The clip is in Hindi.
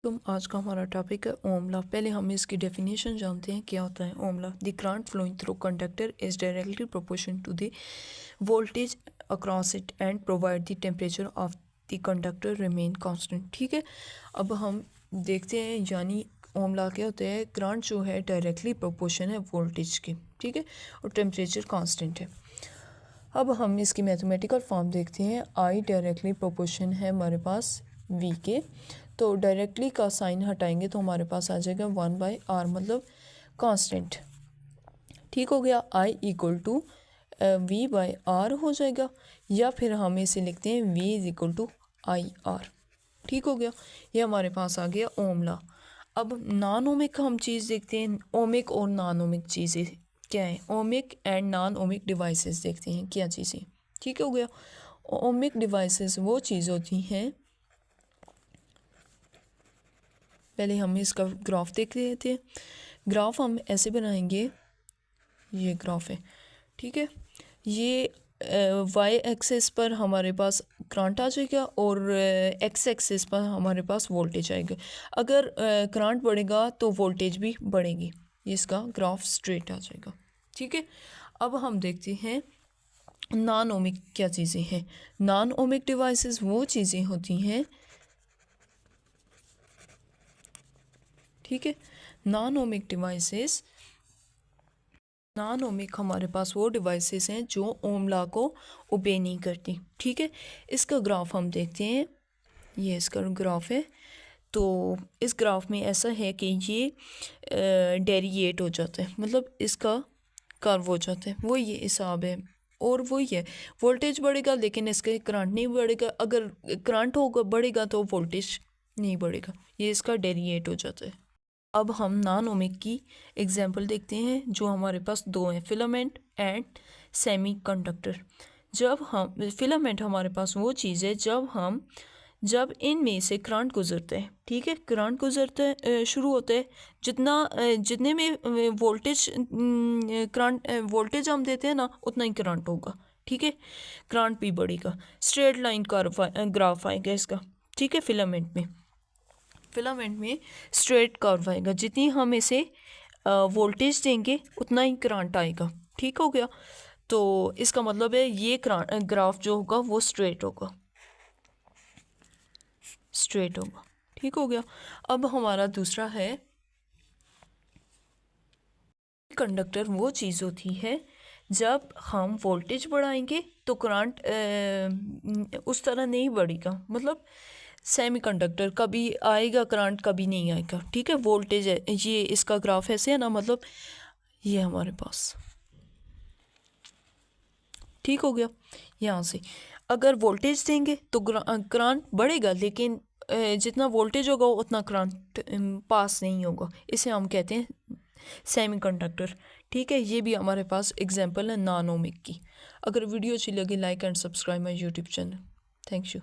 तुम आज का हमारा टॉपिक है ओम लॉ। पहले हम इसकी डेफिनेशन जानते हैं क्या होता है Ohm law. The current flowing through conductor is directly proportion to the voltage across it and provide the temperature of the conductor remain constant. ठीक है, अब हम देखते हैं यानी ओम लॉ क्या होता है। करंट जो है डायरेक्टली प्रोपोर्शन है वोल्टेज के, ठीक है, और टेम्परेचर कांस्टेंट है। अब हम इसकी मैथमेटिकल फॉर्म देखते हैं। आई डायरेक्टली प्रोपोर्शन है हमारे पास वी के, तो डायरेक्टली का साइन हटाएंगे तो हमारे पास आ जाएगा 1/r मतलब कांस्टेंट। ठीक हो गया, आई इक्वल टू v/r हो जाएगा, या फिर हम इसे लिखते हैं v is equal to I R. ठीक हो गया, ये हमारे पास आ गया ओम लॉ। अब नॉन ओमिक हम चीज़ देखते हैं। ओमिक और नॉन ओमिक चीज़ें क्या है, ohmic and non ohmic devices देखते हैं क्या चीज़ें। ठीक हो गया, ओमिक डिवाइसेस वो चीज़ होती हैं, पहले हम इसका ग्राफ देख रहे थे। ग्राफ हम ऐसे बनाएंगे, ये ग्राफ है, ठीक है। ये वाई एक्सेस पर हमारे पास करंट आ जाएगा और एक्स एक्सेस पर हमारे पास वोल्टेज आएगा। अगर करंट बढ़ेगा तो वोल्टेज भी बढ़ेगी, इसका ग्राफ स्ट्रेट आ जाएगा। ठीक है, अब हम देखते हैं नॉन ओमिक क्या चीज़ें हैं। नॉन ओमिक डिवाइसेस वो चीज़ें होती हैं, ठीक है। Non ohmic devices, non ohmic हमारे पास वो डिवाइसेस हैं जो ओम लॉ को ओबे नहीं करती। ठीक है, इसका ग्राफ हम देखते हैं, ये इसका ग्राफ है। तो इस ग्राफ में ऐसा है कि ये डेरिएट हो जाता है, मतलब इसका कर्व हो जाता है, वो ये हिसाब है। और वही है, वोल्टेज बढ़ेगा लेकिन इसका करंट नहीं बढ़ेगा। अगर करंट होगा बढ़ेगा तो वोल्टेज नहीं बढ़ेगा, ये इसका डेरिएट हो जाता है। अब हम नॉन ओमिक की एग्जांपल देखते हैं जो हमारे पास दो हैं, फिलामेंट एंड सेमीकंडक्टर। जब हम फिलामेंट हमारे पास वो चीज़ है जब इनमें से करंट गुजरता है, ठीक है, करंट गुजरता है शुरू होता है, जितने में वोल्टेज करंट वोल्टेज हम देते हैं ना उतना ही करंट होगा। ठीक है, करंट भी बढ़ेगा, स्ट्रेट लाइन ग्राफ आएगा इसका। ठीक है, फिलामेंट में स्ट्रेट कर्व आएगा, जितनी हम इसे वोल्टेज देंगे उतना ही करंट आएगा। ठीक हो गया, तो इसका मतलब है ये ग्राफ जो होगा वो स्ट्रेट होगा। ठीक हो गया, अब हमारा दूसरा है कंडक्टर। वो चीज़ होती है जब हम वोल्टेज बढ़ाएंगे तो करंट उस तरह नहीं बढ़ेगा, मतलब सेमीकंडक्टर कभी आएगा करंट कभी नहीं आएगा। ठीक है, वोल्टेज है, ये इसका ग्राफ ऐसे है ना, मतलब ये हमारे पास। ठीक हो गया, यहाँ से अगर वोल्टेज देंगे तो करंट बढ़ेगा, लेकिन जितना वोल्टेज होगा उतना करंट पास नहीं होगा, इसे हम कहते हैं सेमीकंडक्टर। ठीक है, ये भी हमारे पास एग्जांपल है नॉन ओमिक की। अगर वीडियो अच्छी लगी like and subscribe my YouTube channel. Thank you.